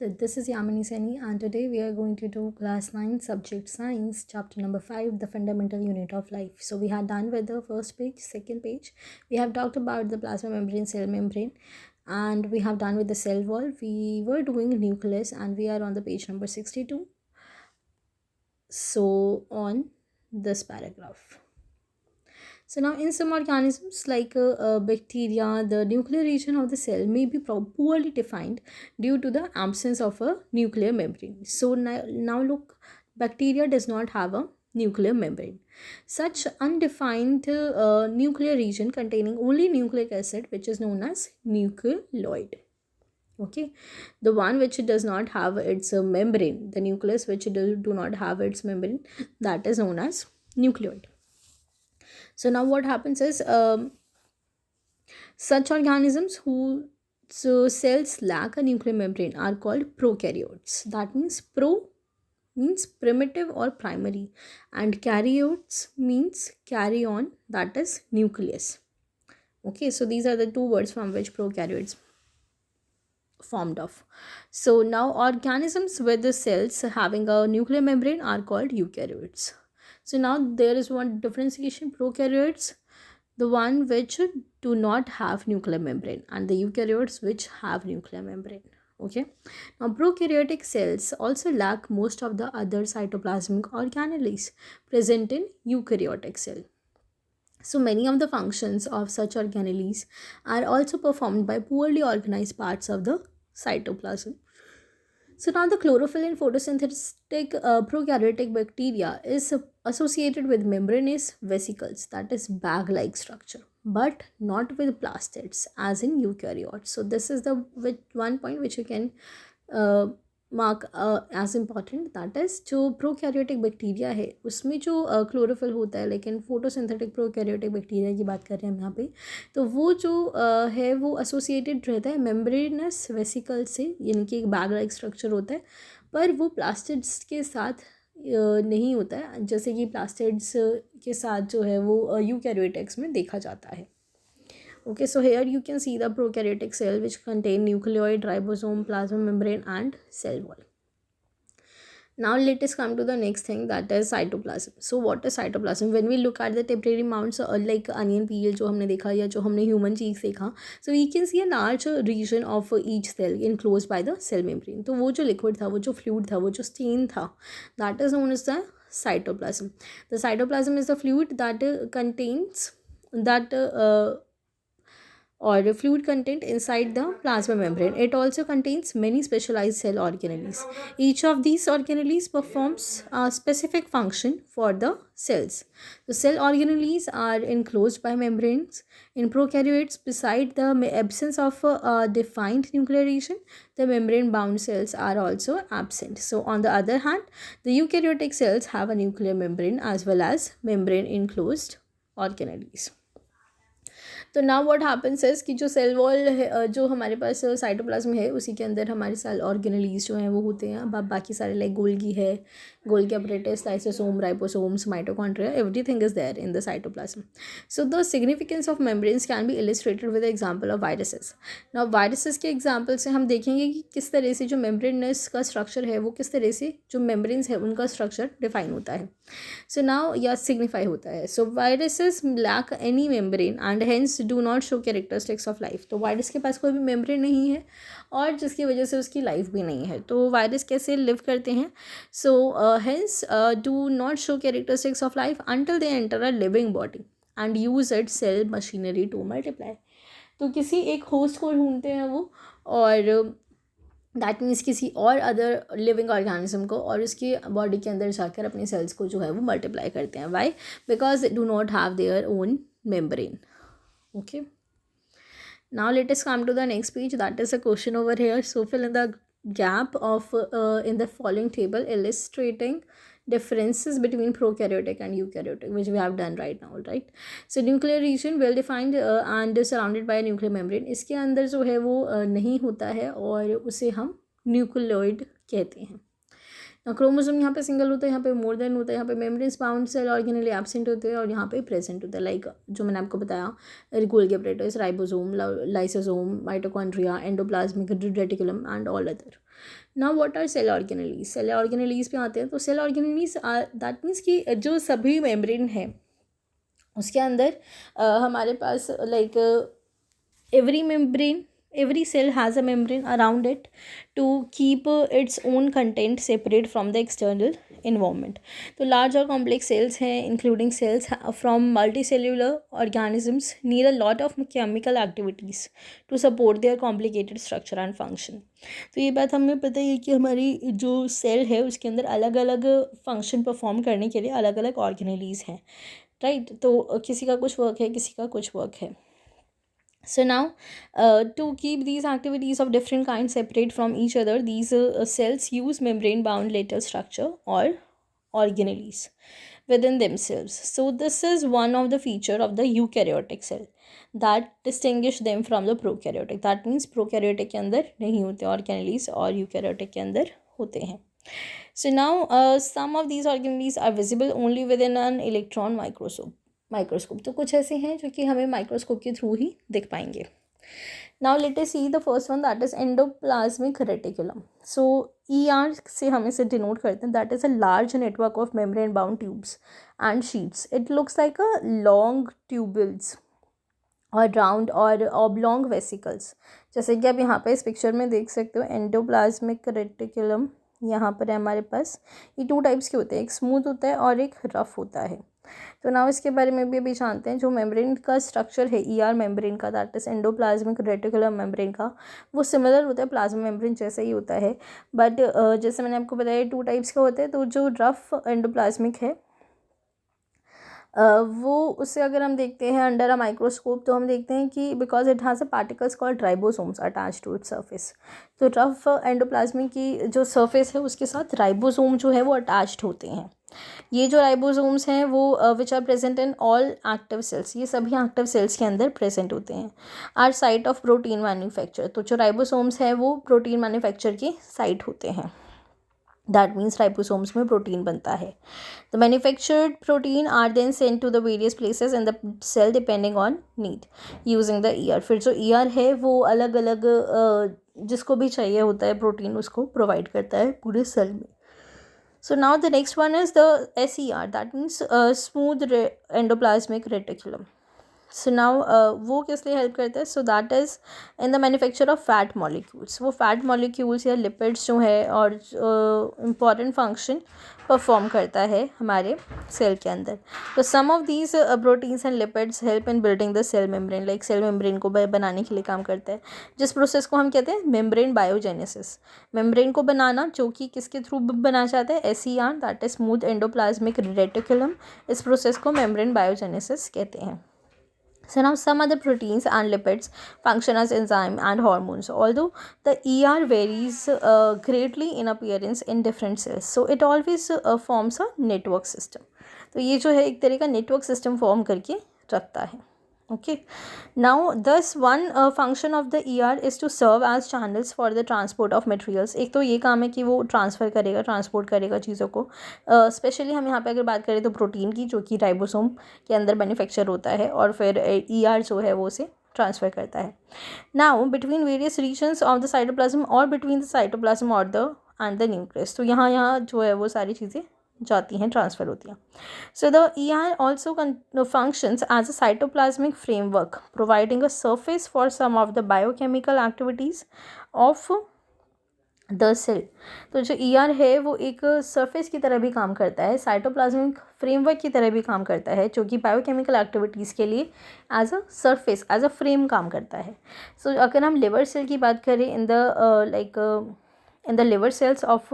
This is Yamini Seni, and today we are going to do class 9 subject science, chapter number 5, the fundamental unit of life. So we had done with the first page, second page. We have talked about the plasma membrane, cell membrane, and we have done with the cell wall. We were doing nucleus, and we are on the page number 62. So on this paragraph. So now in some organisms like bacteria, the nuclear region of the cell may be poorly defined due to the absence of a nuclear membrane. So now look, bacteria does not have a nuclear membrane. Such undefined nuclear region containing only nucleic acid, which is known as nucleoid. Okay, the one which does not have its membrane, the nucleus which do not have its membrane, that is known as nucleoid. So now what happens is such organisms whose cells lack a nuclear membrane are called prokaryotes. That means pro means primitive or primary, and karyotes means carry on, that is nucleus. Okay, so these are the two words from which prokaryotes formed of. So now organisms with the cells having a nuclear membrane are called eukaryotes. So now there is one differentiation: prokaryotes, the one which do not have nuclear membrane, and the eukaryotes which have nuclear membrane. Okay, now prokaryotic cells also lack most of the other cytoplasmic organelles present in eukaryotic cell. So many of the functions of such organelles are also performed by poorly organized parts of the cytoplasm. So now the chlorophyll in photosynthetic prokaryotic bacteria is associated with membranous vesicles, that is bag-like structure, but not with plastids as in eukaryotes. So this is the one point which you can mark as important, that is जो prokaryotic bacteria है उसमें जो chlorophyll होता है, लेकिन photosynthetic prokaryotic bacteria की बात कर रहे हैं हम यहाँ पे, तो वो जो है वो एसोसिएटेड रहता है मेम्ब्रेनस वेसिकल से, यानी कि एक बैग लाइक स्ट्रक्चर होता है, पर वो प्लास्टिड्स के साथ नहीं होता है, जैसे कि प्लास्टिड्स के साथ जो है वो यूकैरियोटिक्स में देखा जाता है. Okay, so here you can see the prokaryotic cell which contain nucleoid, ribosome, plasma membrane and cell wall. Now let us come to the next thing, that is cytoplasm. So what is cytoplasm? When we look at the temporary mounts like onion peel जो हमने देखा या जो हमने human cheeks देखा, so we can see a large region of each cell enclosed by the cell membrane. तो वो जो liquid था, वो जो fluid था, वो जो stain था, that is known as the cytoplasm. The cytoplasm is the fluid that contains that or fluid content inside the plasma membrane. It also contains many specialized cell organelles. Each of these organelles performs a specific function for the cells. The cell organelles are enclosed by membranes. In prokaryotes, beside the absence of a defined nuclear region, the membrane-bound cells are also absent. So on the other hand, the eukaryotic cells have a nuclear membrane as well as membrane-enclosed organelles. तो now what happens is कि जो cell wall है, जो हमारे पास cytoplasm है, उसी के अंदर हमारे सेल ऑर्गेनेलीज जो हैं वो होते हैं. अब बाकी सारे लाइक गोल्गी है, Golgi apparatus, lysosome, ribosomes, mitochondria, everything is there in the cytoplasm. So the significance of membranes can be illustrated with example of viruses. Now viruses के एग्जाम्पल से हम देखेंगे कि किस तरह से जो मेम्ब्रेनस का स्ट्रक्चर है वो किस तरह से जो मेम्ब्रेन्स है उनका स्ट्रक्चर डिफाइन होता है. सो नाउ या सिग्निफाई होता है. So viruses lack any membrane and hence do not show characteristics of life. तो वायरस के पास कोई भी मेम्ब्रेन नहीं है और जिसकी वजह से उसकी लाइफ भी नहीं है. तो वायरस कैसे लिव करते हैं? So hence do not show characteristics of life until they enter a living body and use it cell machinery to multiply. तो किसी एक होस्ट को ढूंढते हैं वो, और दैट मीन्स किसी और अदर लिविंग ऑर्गेनिज्म को, और उसकी बॉडी के अंदर जाकर अपने सेल्स को जो है वो मल्टीप्लाई करते हैं. Why? Because they do not have their own membrane. Okay, now let us come to the next page, that is a question over here. So fill in the gap of in the following table illustrating differences between prokaryotic and eukaryotic, which we have done right now, right? So nuclear region well defined and surrounded by a nuclear membrane. इसके अंदर जो है वो नहीं होता है और उसे हम न्यूक्लियोइड कहते हैं. ना क्रोमोसोम यहाँ पे सिंगल होता है, यहाँ पे मोर देन होता है, यहाँ पे membrane bound cell organelle absent होते हैं और यहाँ पे प्रेजेंट होता है, लाइक जो मैंने आपको बताया, Golgi apparatus, ribosome, lysosome, mitochondria, endoplasmic reticulum and all other. Now what are cell organelles. Cell organelles पे आते हैं. तो सेल ऑर्गेनलीज दैट मीन्स कि जो सभी मेम्ब्रेन है उसके अंदर हमारे पास like every cell has a membrane around it to keep its own content separate from the external environment. तो large और complex cells हैं including cells from multicellular organisms need a lot of chemical activities to support their complicated structure and function. तो ये बात हमें पता ही है कि हमारी जो सेल है उसके अंदर अलग अलग फंक्शन परफॉर्म करने के लिए अलग अलग ऑर्गेनलीज हैं, राइट. तो किसी का कुछ वर्क है, किसी का कुछ वर्क है. So now to keep these activities of different kinds separate from each other, these cells use membrane bound lateral structure or organelles within themselves. So this is one of the feature of the eukaryotic cell that distinguish them from the prokaryotic. That means prokaryotic के अंदर नहीं होते organelles और eukaryotic के अंदर होते हैं. So now some of these organelles are visible only within an electron microscope. तो कुछ ऐसे हैं जो कि हमें माइक्रोस्कोप के थ्रू ही दिख पाएंगे. Now let us see the first one, that is endoplasmic reticulum. So ER से हम इसे डिनोट करते हैं. That is a large network of membrane bound tubes and sheets. It looks like a long tubules और round और oblong vesicles. जैसे कि आप यहाँ पे इस पिक्चर में देख सकते हो, एंडोप्लाज्मिक रेटिकुलम यहाँ पर है हमारे पास. ये 2 टाइप्स के होते हैं, एक स्मूथ होता है और एक रफ होता है. तो नाउ इसके बारे में भी अभी जानते हैं. जो मेम्ब्रेन का स्ट्रक्चर है ER मेम्ब्रेन का, that is endoplasmic reticulum membrane का, वो सिमिलर होता है प्लाज्मा मेम्ब्रेन जैसा ही होता है. बट जैसे मैंने आपको बताया 2 टाइप्स का होता है. तो जो रफ एंडोप्लाज्मिक है वो उससे अगर हम देखते हैं अंडर अ माइक्रोस्कोप तो हम देखते हैं कि because it has a particles called ribosomes attach to it surface. तो रफ एंडोप्लाज्मिक की जो सरफेस है उसके साथ राइबोसोम जो है वो अटैच्ड होते हैं. ये जो राइबोसोम्स हैं वो which are present in all active cells, ये सभी एक्टिव सेल्स के अंदर प्रेजेंट होते हैं. Are site of protein manufacture. तो जो राइबोसोम्स हैं वो प्रोटीन मैन्युफैक्चर के साइट होते हैं. दैट मीन्स राइबोसोम्स में प्रोटीन बनता है. The manufactured protein are then sent to the various places in the cell depending on need using the ER. फिर जो ER है वो अलग अलग जिसको भी चाहिए होता है प्रोटीन उसको प्रोवाइड करता है पूरे सेल में. So now the next one is the SER, that means smooth endoplasmic reticulum. So now वो किस लिए हेल्प करता है. सो that is in the manufacture of fat molecules. वो फैट मॉलिक्यूल्स या लिपिड्स जो है और इम्पॉर्टेंट फंक्शन परफॉर्म करता है हमारे सेल के अंदर. तो some of these proteins and lipids help in building the cell membrane. Like cell membrane को बनाने के लिए काम करता है, जिस प्रोसेस को हम कहते हैं मेम्ब्रेन बायोजेनेसिस. मेम्ब्रेन को बनाना जो कि किसके थ्रू बनाया जाता है, SER, that is smooth endoplasmic reticulum. इस प्रोसेस को मेम्ब्रेन बायोजेनेसिस कहते हैं. So now some other proteins and lipids function as enzyme and hormones. Although the ER varies greatly in appearance in different cells, so it always forms a network system. तो ये जो है एक तरह का network system form करके रखता है. Okay, now thus one function of the ER is to serve as channels for the transport of materials. एक तो ये काम है कि वो ट्रांसफ़र करेगा, ट्रांसपोर्ट करेगा चीज़ों को. स्पेशली हम यहाँ पे अगर बात करें तो प्रोटीन की, जो कि राइबोसोम के अंदर मैन्युफैक्चर होता है और फिर ER जो है वो उसे ट्रांसफ़र करता है. Now between various regions of the cytoplasm और बिटवीन द साइटोप्लाज्म और द एंड द न्यूक्लियस. तो यहाँ जो है वो सारी चीज़ें जाती हैं, ट्रांसफ़र होती हैं. So the ER also functions as a cytoplasmic framework, providing a surface for some of the biochemical activities of the cell. तो जो ER है वो एक सरफेस की तरह भी काम करता है, साइटोप्लाज्मिक फ्रेमवर्क की तरह भी काम करता है, जो कि बायोकेमिकल एक्टिविटीज़ के लिए as a surface, as a frame काम करता है. सो अगर हम लिवर सेल की बात करें in the in the liver cells of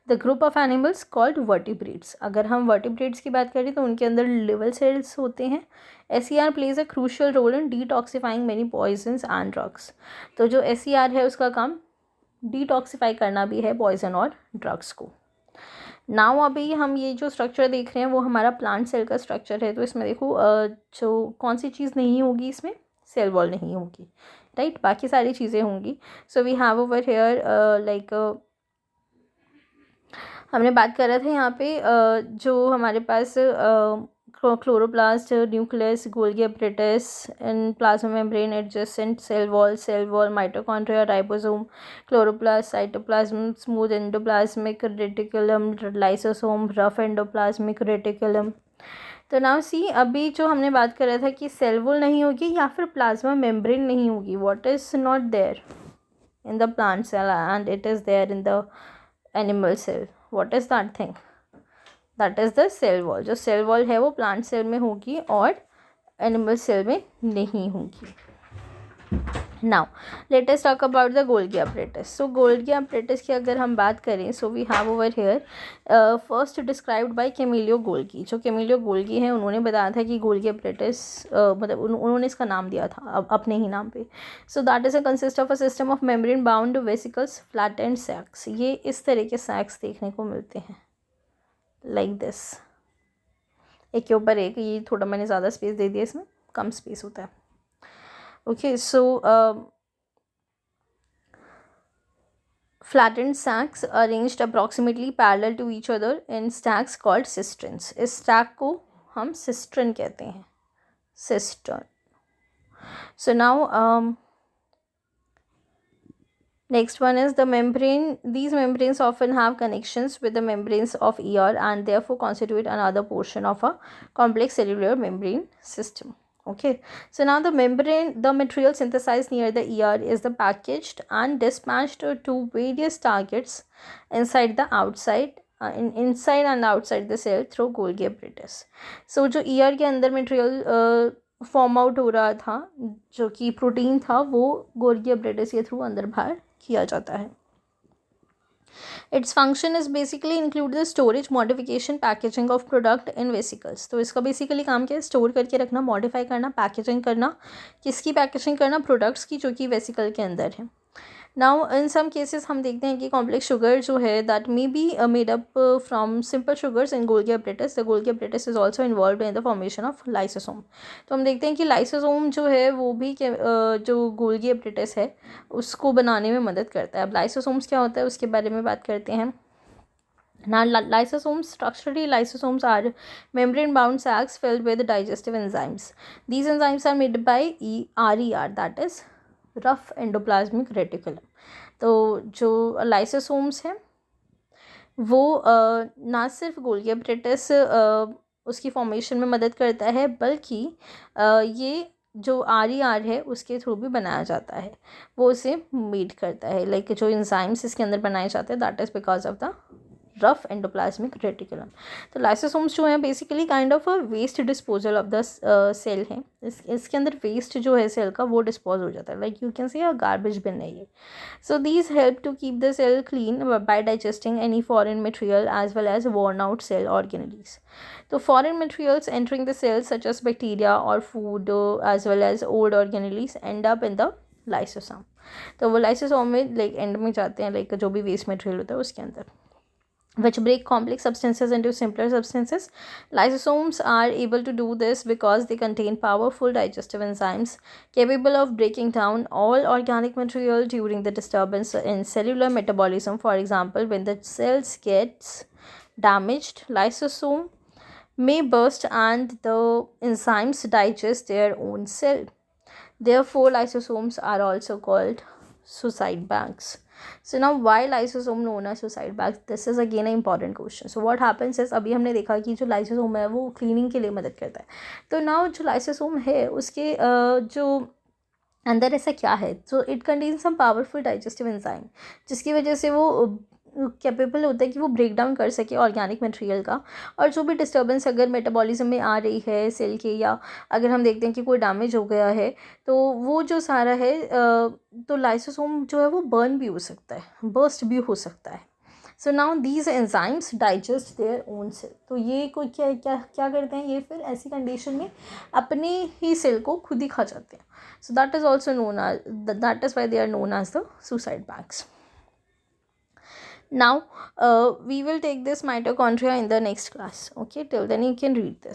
the group of animals called vertebrates. अगर हम वर्टिब्रेट्स की बात करें तो उनके अंदर लिवर सेल्स होते हैं. SER plays a crucial role in detoxifying many poisons and drugs. तो जो SER है उसका काम डिटॉक्सिफाई करना भी है पॉइजन और ड्रग्स को. नाउ अभी हम ये जो स्ट्रक्चर देख रहे हैं वो हमारा प्लांट सेल का स्ट्रक्चर है. तो इसमें देखो जो कौन सी चीज़ नहीं होगी, इसमें सेल वॉल नहीं होगी, राइट. बाकी सारी चीज़ें होंगी. So we have over here like हमने बात कर रहे थे यहाँ पे जो हमारे पास chloroplast, nucleus, Golgi apparatus and plasma membrane, adjacent cell wall, mitochondria, ribosome, chloroplast, cytoplasm, smooth endoplasmic reticulum, lysosome, rough endoplasmic reticulum. तो नाउ सी, अभी जो हमने बात कर रहा था कि सेल वॉल नहीं होगी या फिर प्लाज्मा मेम्ब्रेन नहीं होगी, what is not there in the plant cell and it is there in the animal cell, what is that thing? That is the cell wall. जो सेल वॉल है वो plant cell में होगी और animal cell में नहीं होगी। Now let us talk about the Golgi apparatus। So Golgi apparatus की अगर हम बात करें, so we have over here first described by Camillo Golgi. जो कैमिलियो गोल्गी हैं उन्होंने बताया था कि गोल्गी apparatus मतलब उन्होंने इसका नाम दिया था अपने ही नाम पे। So that is a consist of a system of membrane bound vesicles flattened sacs. ये इस तरह के सैक्स देखने को मिलते हैं लाइक दिस, एक के ऊपर एक। ये थोड़ा मैंने ज़्यादा स्पेस दे दिया, इसमें कम स्पेस होता है। Okay, so flattened sacs arranged approximately parallel to each other in stacks called cisterns। इस stack को हम cistern कहते हैं, cistern। So now next one is the membrane। These membranes often have connections with the membranes of ear and therefore constitute another portion of a complex cellular membrane system। Okay, so now the membrane, the material synthesized near the ear is the packaged and dispatched to various targets inside the outside inside and outside the cell through Golgi apparatus। So जो ear के अंदर material form out हो रहा था, जो कि protein था, वो गोल्गी apparatus के थ्रू अंदर बाहर किया जाता है। Its function is basically include the storage, modification, packaging of product in vesicles. तो इसका बेसिकली काम क्या है? स्टोर करके रखना, मॉडिफाई करना, पैकेजिंग करना। किसकी पैकेजिंग करना? प्रोडक्ट्स की, जो कि वेसिकल के अंदर है। नाउ इन सम केसेस हम देखते हैं कि कॉम्प्लेक्स शुगर जो है that may be made up from simple sugars in Golgi apparatus। The Golgi apparatus is also involve in the formation of lysosome. तो हम देखते हैं कि लाइसोसोम जो है वो भी जो गोल्गी apparatus है उसको बनाने में मदद करता है। अब लाइसोसोम्स क्या होता है उसके बारे में बात करते हैं। Now, lysosomes, structurally, lysosomes are membrane-bound sacs filled with digestive enzymes. These enzymes are made by RER, that is rough endoplasmic reticulum। तो जो lysosomes हैं वो ना सिर्फ गोल्गी apparatus उसकी फॉर्मेशन में मदद करता है, बल्कि ये जो RER है उसके थ्रू भी बनाया जाता है, वो उसे मीट करता है। लाइक जो इंजाइम्स इसके अंदर बनाए जाते हैं that is because of the rough endoplasmic reticulum. तो लाइसोसोम्स जो हैं basically kind of a waste disposal of the cell हैं। इसके अंदर वेस्ट जो है सेल का वो डिस्पोज हो जाता है, like you can say a garbage bin है ये। So these help to keep the cell clean by digesting any foreign material as well as worn out cell organelles। तो foreign materials entering the cells such as bacteria और food as well as old organelles end up in the lysosome. तो वो lysosome में like and में जाते हैं, like जो भी वेस्ट मटेरियल होता है उसके अंदर, which break complex substances into simpler substances। Lysosomes are able to do this because they contain powerful digestive enzymes capable of breaking down all organic material during the disturbance in cellular metabolism। For example, when the cells gets damaged, lysosome may burst and the enzymes digest their own cell। Therefore, lysosomes are also called suicide banks। So now why lysosome known as suicide bags? This is again an important question। So what happens is, अभी हमने देखा कि जो lysosome है वो cleaning के लिए मदद करता है। तो now जो lysosome है उसके जो अंदर ऐसा क्या है, तो it contain some powerful digestive enzyme, जिसकी वजह से वो कैपेबल होता है कि वो ब्रेक डाउन कर सके ऑर्गेनिक मटेरियल का। और जो भी डिस्टर्बेंस अगर मेटाबॉलिज्म में आ रही है सेल के, या अगर हम देखते हैं कि कोई डैमेज हो गया है, तो वो जो सारा है तो लाइसोसोम जो है वो बर्न भी हो सकता है, बर्स्ट भी हो सकता है। So now these enzymes digest their own cell. तो ये कोई क्या क्या क्या करते हैं, ये फिर ऐसी कंडीशन में अपने ही सेल को खुद ही खा जाते हैं। So that is also known as, that is why they are known as the suicide bags. Now we will take this mitochondria in the next class। Okay, till then you can read this।